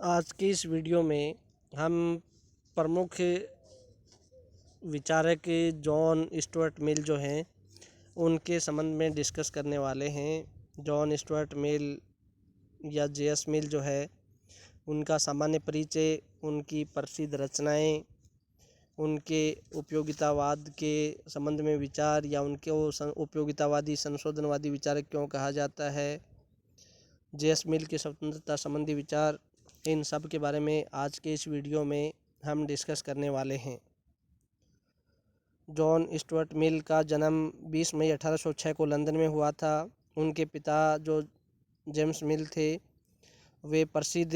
आज की इस वीडियो में हम प्रमुख विचारक जॉन स्टुअर्ट मिल जो हैं उनके संबंध में डिस्कस करने वाले हैं। जॉन स्टुअर्ट मिल या जे.एस. मिल जो है उनका सामान्य परिचय, उनकी प्रसिद्ध रचनाएं, उनके उपयोगितावाद के संबंध में विचार या उनके उपयोगितावादी संशोधनवादी विचारक क्यों कहा जाता है, जे.एस. मिल के स्वतंत्रता संबंधी विचार, इन सब के बारे में आज के इस वीडियो में हम डिस्कस करने वाले हैं। जॉन स्टुअर्ट मिल का जन्म 20 मई 1806 को लंदन में हुआ था। उनके पिता जो जेम्स मिल थे वे प्रसिद्ध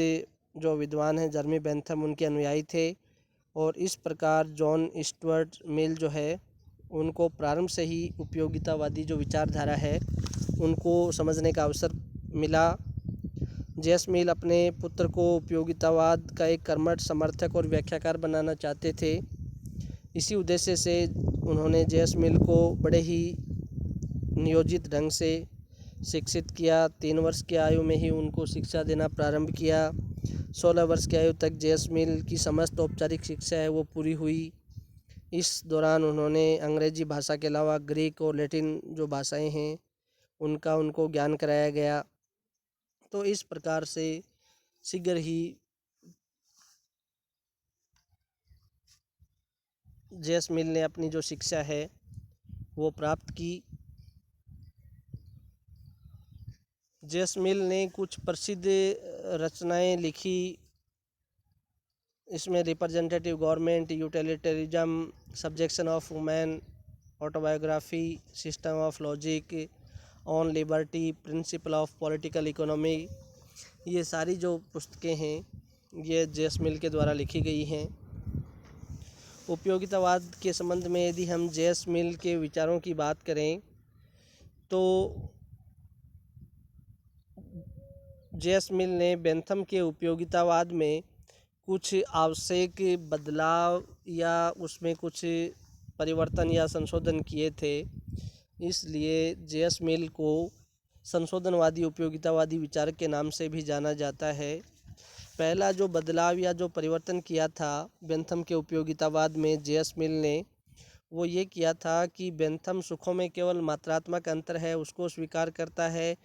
जो विद्वान हैं जर्मी बेंथम उनके अनुयायी थे और इस प्रकार जॉन स्टुअर्ट मिल जो है उनको प्रारंभ से ही उपयोगितावादी जो विचारधारा है उनको समझने का अवसर मिला। जे.एस. मिल अपने पुत्र को उपयोगितावाद का एक कर्मठ समर्थक और व्याख्याकार बनाना चाहते थे। इसी उद्देश्य से उन्होंने जे.एस. मिल को बड़े ही नियोजित ढंग से शिक्षित किया। 3 वर्ष की आयु में ही उनको शिक्षा देना प्रारंभ किया। 16 वर्ष की आयु तक जे.एस. मिल की समस्त औपचारिक शिक्षा है वो पूरी हुई। इस दौरान उन्होंने अंग्रेजी भाषा के अलावा ग्रीक और लैटिन जो भाषाएं हैं उनका उनको ज्ञान कराया गया। तो इस प्रकार से शीघ्र ही जे.एस. मिल ने अपनी जो शिक्षा है वो प्राप्त की। जे.एस. मिल ने कुछ प्रसिद्ध रचनाएं लिखी। इसमें representative government, utilitarianism, subjection of women, autobiography, system of logic, on liberty, principle of political economy, ये सारी जो पुस्तकें हैं ये जे.एस. मिल के द्वारा लिखी गई हैं। उपयोगितावाद के संबंध में यदि हम जे.एस. मिल के विचारों की बात करें तो जे.एस. मिल ने बेंथम के उपयोगितावाद में कुछ आवश्यक बदलाव या उसमें कुछ परिवर्तन या संशोधन किए थे। इसलिए जे.एस. मिल को संशोधनवादी उपयोगितावादी विचारक के नाम से भी जाना जाता है। पहला जो बदलाव या जो परिवर्तन किया था बेंथम के उपयोगितावाद में जे.एस. मिल ने, वो ये किया था कि बेंथम सुखों में केवल मात्रात्मक अंतर है उसको स्वीकार करता है,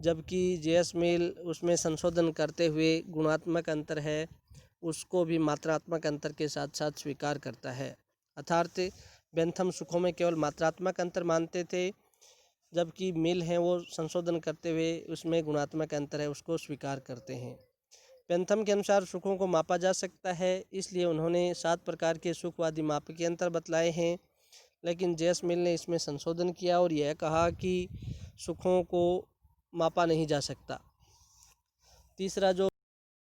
जबकि जे.एस. मिल उसमें संशोधन करते हुए गुणात्मक अंतर है उसको भी मात्रात्मक अंतर के साथ साथ स्वीकार करता है। अर्थात बेंथम सुखों में केवल मात्रात्मक अंतर मानते थे, जबकि मिल हैं वो संशोधन करते हुए उसमें गुणात्मक अंतर है उसको स्वीकार करते हैं। बेंथम के अनुसार सुखों को मापा जा सकता है, इसलिए उन्होंने 7 प्रकार के सुखवादी मापकीय अंतर बतलाए हैं। लेकिन जे.एस. मिल ने इसमें संशोधन किया और यह कहा कि सुखों को मापा नहीं जा सकता। तीसरा जो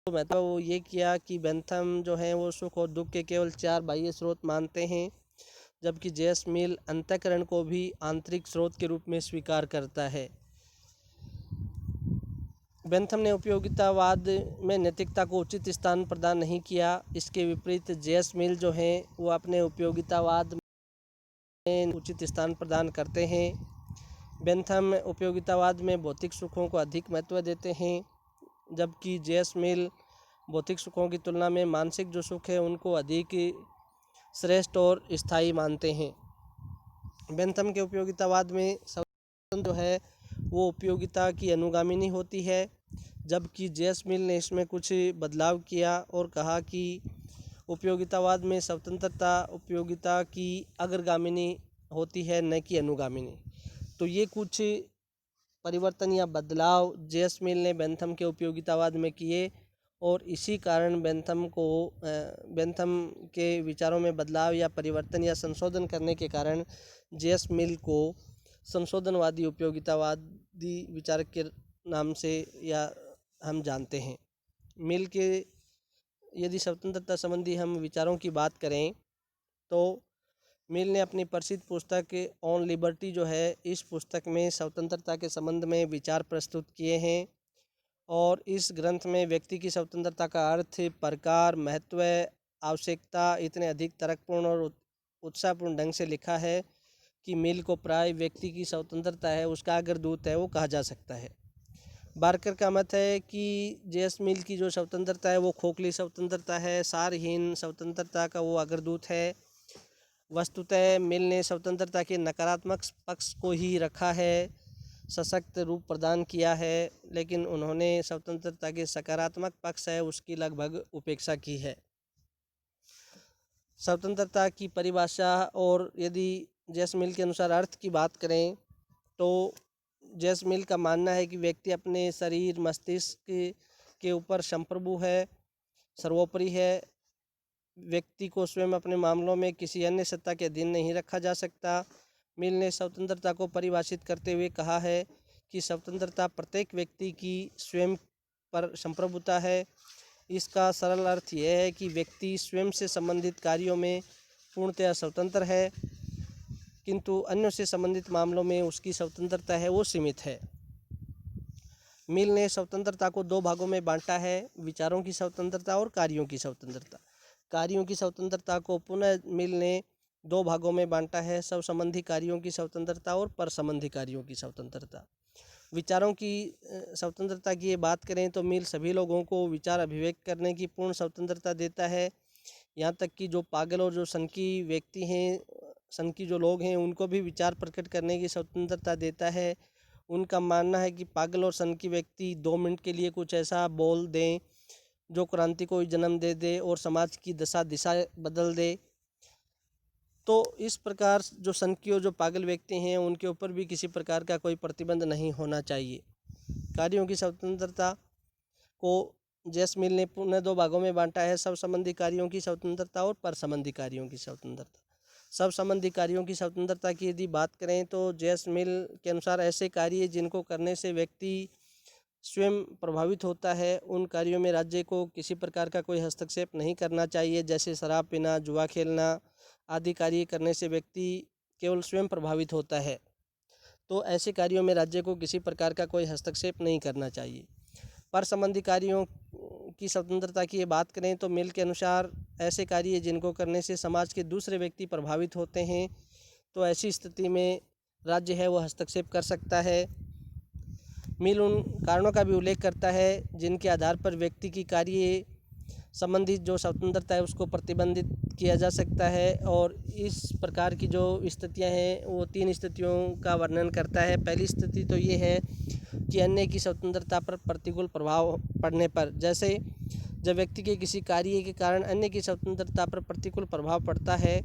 महत्व वो ये किया कि बेंथम जो है वो सुख और दुख के केवल 4 बाह्य स्रोत मानते हैं, जबकि जे.एस. मिल अंतःकरण को भी आंतरिक स्रोत के रूप में स्वीकार करता है। बेंथम ने उपयोगितावाद में नैतिकता को उचित स्थान प्रदान नहीं किया। इसके विपरीत जे.एस. मिल जो हैं वो अपने उपयोगितावाद में उचित स्थान प्रदान करते हैं। बेंथम उपयोगितावाद में भौतिक सुखों को अधिक महत्व देते हैं, जबकि जे.एस. मिल भौतिक सुखों की तुलना में मानसिक जो सुख है उनको अधिक श्रेष्ठ और स्थायी मानते हैं। बेंथम के उपयोगितावाद में संशोधन जो है वो उपयोगिता की अनुगामिनी होती है, जबकि जे.एस. मिल ने इसमें कुछ बदलाव किया और कहा कि उपयोगितावाद में स्वतंत्रता उपयोगिता की अग्रगामिनी होती है न कि अनुगामिनी। तो ये कुछ परिवर्तन या बदलाव जे.एस. मिल ने बेंथम के उपयोगितावाद में किए और इसी कारण बेंथम के विचारों में बदलाव या परिवर्तन या संशोधन करने के कारण जे.एस. मिल को संशोधनवादी उपयोगितावादी विचारक के नाम से या हम जानते हैं। मिल के यदि स्वतंत्रता संबंधी हम विचारों की बात करें तो मिल ने अपनी प्रसिद्ध पुस्तक ऑन लिबर्टी जो है इस पुस्तक में स्वतंत्रता के संबंध में विचार प्रस्तुत किए हैं और इस ग्रंथ में व्यक्ति की स्वतंत्रता का अर्थ, प्रकार, महत्व, आवश्यकता इतने अधिक तर्कपूर्ण और उत्साहपूर्ण ढंग से लिखा है कि मिल को प्राय व्यक्ति की स्वतंत्रता है उसका अग्रदूत है वो कहा जा सकता है। बार्कर का मत है कि जेएस मिल की जो स्वतंत्रता है वो खोखली स्वतंत्रता है, सारहीन स्वतंत्रता का वो अग्रदूत है। वस्तुतः मिल ने स्वतंत्रता के नकारात्मक पक्ष को ही रखा है, सशक्त रूप प्रदान किया है, लेकिन उन्होंने स्वतंत्रता के सकारात्मक पक्ष है उसकी लगभग उपेक्षा की है। स्वतंत्रता की परिभाषा और यदि जेएस मिल के अनुसार अर्थ की बात करें तो जेएस मिल का मानना है कि व्यक्ति अपने शरीर मस्तिष्क के ऊपर संप्रभु है, सर्वोपरि है। व्यक्ति को स्वयं अपने मामलों में किसी अन्य सत्ता के अधीन नहीं रखा जा सकता। मिल ने स्वतंत्रता को परिभाषित करते हुए कहा है कि स्वतंत्रता प्रत्येक व्यक्ति की स्वयं पर संप्रभुता है। इसका सरल अर्थ यह है कि व्यक्ति स्वयं से संबंधित कार्यों में पूर्णतया स्वतंत्र है, किंतु अन्यों से संबंधित मामलों में उसकी स्वतंत्रता है वो सीमित है। मिल ने स्वतंत्रता को दो भागों में बांटा है, विचारों की स्वतंत्रता और कार्यों की स्वतंत्रता। कार्यों की स्वतंत्रता को पुनः मिल ने दो भागों में बांटा है, सब संबंधी कार्यों की स्वतंत्रता और पर संबंधी कार्यों की स्वतंत्रता। विचारों की स्वतंत्रता की बात करें तो मिल सभी लोगों को विचार अभिव्यक्त करने की पूर्ण स्वतंत्रता देता है। यहाँ तक कि जो पागल और जो सनकी व्यक्ति हैं, सनकी जो लोग हैं, उनको भी विचार प्रकट करने की स्वतंत्रता देता है। उनका मानना है कि पागल और सनकी व्यक्ति 2 मिनट के लिए कुछ ऐसा बोल दें जो क्रांति को जन्म दे दे और समाज की दिशा बदल दे। तो इस प्रकार जो सनकी और जो पागल व्यक्ति हैं उनके ऊपर भी किसी प्रकार का कोई प्रतिबंध नहीं होना चाहिए। कार्यों की स्वतंत्रता को जेएस मिल ने पुनः दो भागों में बांटा है, सब संबंधी कार्यों की स्वतंत्रता और पर संबंधी कार्यों की स्वतंत्रता। सब संबंधी कार्यों की स्वतंत्रता की यदि बात करें तो जेएस मिल के अनुसार ऐसे कार्य जिनको करने से व्यक्ति स्वयं प्रभावित होता है, उन कार्यों में राज्य को किसी प्रकार का कोई हस्तक्षेप नहीं करना चाहिए। जैसे शराब पीना, जुआ खेलना आदि कार्य करने से व्यक्ति केवल स्वयं प्रभावित होता है, तो ऐसे कार्यों में राज्य को किसी प्रकार का कोई हस्तक्षेप नहीं करना चाहिए। पर संबंधी कार्यों की स्वतंत्रता की बात करें तो मिल के अनुसार ऐसे कार्य जिनको करने से समाज के दूसरे व्यक्ति प्रभावित होते हैं, तो ऐसी स्थिति में राज्य है वह हस्तक्षेप कर सकता है। मिल उन कारणों का भी उल्लेख करता है जिनके आधार पर व्यक्ति की कार्य संबंधित जो स्वतंत्रता है उसको प्रतिबंधित किया जा सकता है, और इस प्रकार की जो स्थितियां हैं वो 3 स्थितियों का वर्णन करता है। पहली स्थिति तो ये है कि अन्य की स्वतंत्रता पर प्रतिकूल प्रभाव पड़ने पर, जैसे जब व्यक्ति के किसी कार्य के कारण अन्य की स्वतंत्रता पर प्रतिकूल प्रभाव पड़ता है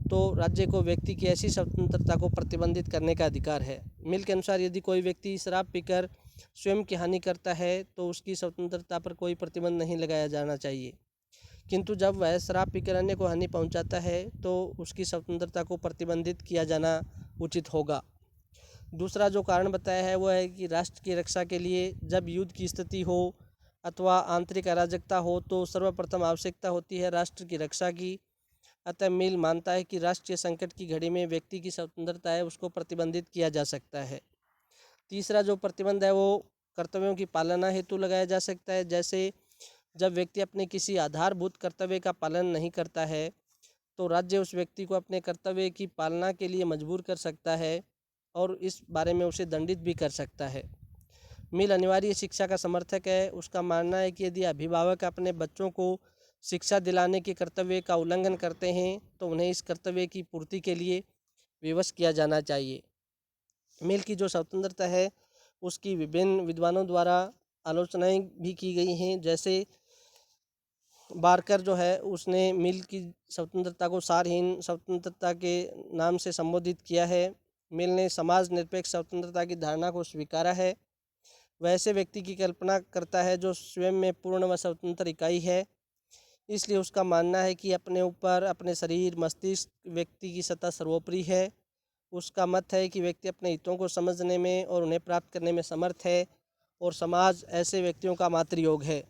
तो राज्य को व्यक्ति की ऐसी स्वतंत्रता को प्रतिबंधित करने का अधिकार है। मिल के अनुसार यदि कोई व्यक्ति शराब पीकर स्वयं की हानि करता है तो उसकी स्वतंत्रता पर कोई प्रतिबंध नहीं लगाया जाना चाहिए, किंतु जब वह शराब पीकर अन्य को हानि पहुंचाता है तो उसकी स्वतंत्रता को प्रतिबंधित किया जाना उचित होगा। दूसरा जो कारण बताया है वह है कि राष्ट्र की रक्षा के लिए जब युद्ध की स्थिति हो अथवा आंतरिक अराजकता हो तो सर्वप्रथम आवश्यकता होती है राष्ट्र की रक्षा की। अतः मिल मानता है कि राष्ट्रीय संकट की घड़ी में व्यक्ति की स्वतंत्रता है उसको प्रतिबंधित किया जा सकता है। तीसरा जो प्रतिबंध है वो कर्तव्यों की पालना हेतु लगाया जा सकता है। जैसे जब व्यक्ति अपने किसी आधारभूत कर्तव्य का पालन नहीं करता है तो राज्य उस व्यक्ति को अपने कर्तव्य की पालना के लिए मजबूर कर सकता है और इस बारे में उसे दंडित भी कर सकता है। मिल अनिवार्य शिक्षा का समर्थक है। उसका मानना है कि यदि अभिभावक अपने बच्चों को शिक्षा दिलाने के कर्तव्य का उल्लंघन करते हैं तो उन्हें इस कर्तव्य की पूर्ति के लिए विवश किया जाना चाहिए। मिल की जो स्वतंत्रता है उसकी विभिन्न विद्वानों द्वारा आलोचनाएं भी की गई हैं। जैसे बार्कर जो है उसने मिल की स्वतंत्रता को सारहीन स्वतंत्रता के नाम से संबोधित किया है। मिल ने समाज निरपेक्ष स्वतंत्रता की धारणा को स्वीकारा है। वैसे व्यक्ति की कल्पना करता है जो स्वयं में पूर्ण व स्वतंत्र इकाई है, इसलिए उसका मानना है कि अपने ऊपर अपने शरीर मस्तिष्क व्यक्ति की सत्ता सर्वोपरि है। उसका मत है कि व्यक्ति अपने हितों को समझने में और उन्हें प्राप्त करने में समर्थ है और समाज ऐसे व्यक्तियों का मातृयोग है।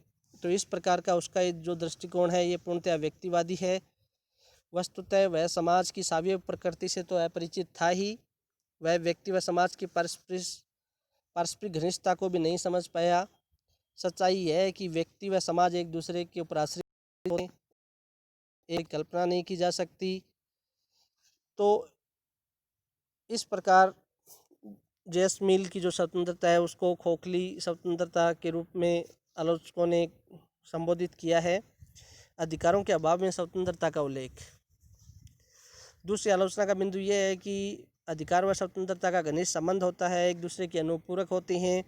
तो इस प्रकार का उसका जो दृष्टिकोण है ये पूर्णतः व्यक्तिवादी है। वस्तुतः वह समाज की सावयव प्रकृति से तो अपरिचित था ही, वह व्यक्ति व समाज की पारस्परिक घनिष्ठता को भी नहीं समझ पाया। सच्चाई यह है कि व्यक्ति व समाज एक दूसरे के ऊपर आश्रित हैं, एक कल्पना नहीं की जा सकती। तो इस प्रकार जेएस मिल की जो स्वतंत्रता है उसको खोखली स्वतंत्रता के रूप में आलोचकों ने संबोधित किया है। अधिकारों के अभाव में स्वतंत्रता का उल्लेख। दूसरी आलोचना का बिंदु ये है कि अधिकार व स्वतंत्रता का घनिष्ठ संबंध होता है, एक दूसरे के अनुपूरक होते हैं,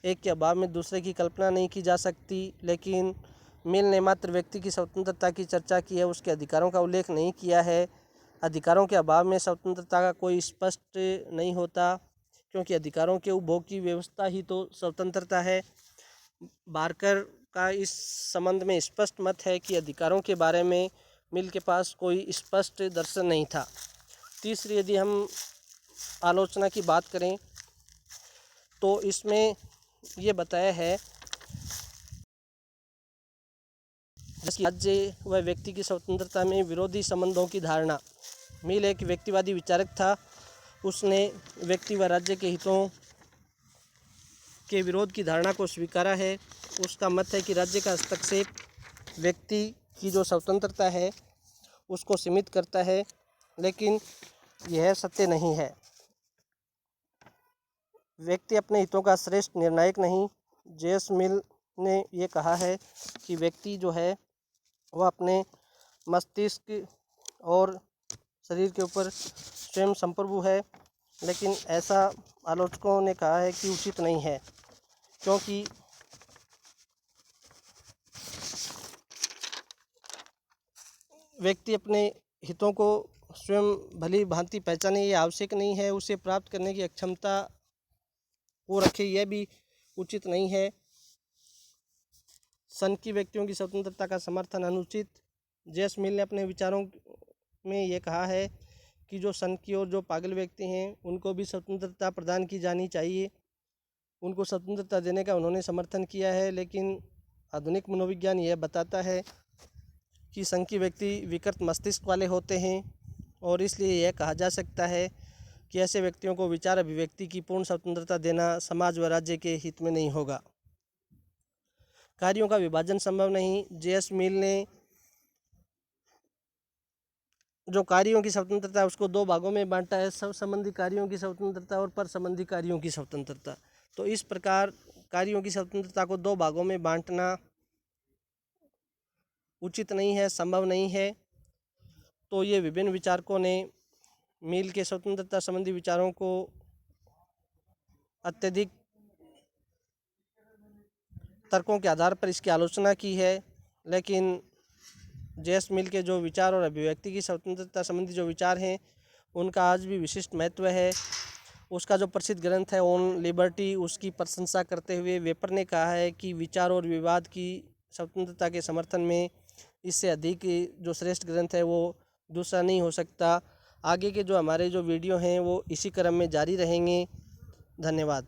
एक के अभाव में दूसरे की कल्पना नहीं की जा सकती। लेकिन मिल ने मात्र व्यक्ति की स्वतंत्रता की चर्चा की है, उसके अधिकारों का उल्लेख नहीं किया है। अधिकारों के अभाव में स्वतंत्रता का कोई स्पष्ट नहीं होता, क्योंकि अधिकारों के उपभोग की व्यवस्था ही तो स्वतंत्रता है। बारकर का इस संबंध में स्पष्ट मत है कि अधिकारों के बारे में मिल के पास कोई स्पष्ट दर्शन नहीं था। तीसरी यदि हम आलोचना की बात करें तो इसमें ये बताया है कि राज्य व व्यक्ति की स्वतंत्रता में विरोधी संबंधों की धारणा। मिल एक व्यक्तिवादी विचारक था। उसने व्यक्ति व राज्य के हितों के विरोध की धारणा को स्वीकारा है। उसका मत है कि राज्य का हस्तक्षेप व्यक्ति की जो स्वतंत्रता है उसको सीमित करता है, लेकिन यह सत्य नहीं है। व्यक्ति अपने हितों का श्रेष्ठ निर्णायक नहीं। जेएस मिल ने ये कहा है कि व्यक्ति जो है वह अपने मस्तिष्क और शरीर के ऊपर स्वयं संप्रभु है, लेकिन ऐसा आलोचकों ने कहा है कि उचित नहीं है, क्योंकि व्यक्ति अपने हितों को स्वयं भली भांति पहचाने ये आवश्यक नहीं है, उसे प्राप्त करने की अक्षमता वो रखे यह भी उचित नहीं है। संघ की व्यक्तियों की स्वतंत्रता का समर्थन अनुचित। जेएस मिल ने अपने विचारों में ये कहा है कि जो संघ की और जो पागल व्यक्ति हैं उनको भी स्वतंत्रता प्रदान की जानी चाहिए। उनको स्वतंत्रता देने का उन्होंने समर्थन किया है, लेकिन आधुनिक मनोविज्ञान यह बताता है कि संघ की व्यक्ति विकृत मस्तिष्क वाले होते हैं और इसलिए यह कहा जा सकता है कि ऐसे व्यक्तियों को विचार अभिव्यक्ति की पूर्ण स्वतंत्रता देना समाज व राज्य के हित में नहीं होगा। कार्यों का विभाजन संभव नहीं। जेएस मिल ने जो कार्यों की स्वतंत्रता है उसको दो भागों में बांटा है, सब संबंधी कार्यों की स्वतंत्रता और पर संबंधी कार्यों की स्वतंत्रता। तो इस प्रकार कार्यों की स्वतंत्रता को दो भागों में बांटना उचित नहीं है, संभव नहीं है। तो ये विभिन्न विचारकों ने मिल के स्वतंत्रता संबंधी विचारों को अत्यधिक तर्कों के आधार पर इसकी आलोचना की है, लेकिन जेएस मिल के जो विचार और अभिव्यक्ति की स्वतंत्रता संबंधी जो विचार हैं उनका आज भी विशिष्ट महत्व है। उसका जो प्रसिद्ध ग्रंथ है ऑन लिबर्टी, उसकी प्रशंसा करते हुए वेपर ने कहा है कि विचार और विवाद की स्वतंत्रता के समर्थन में इससे अधिक जो श्रेष्ठ ग्रंथ है वो दूसरा नहीं हो सकता। आगे के जो हमारे जो वीडियो हैं वो इसी क्रम में जारी रहेंगे। धन्यवाद।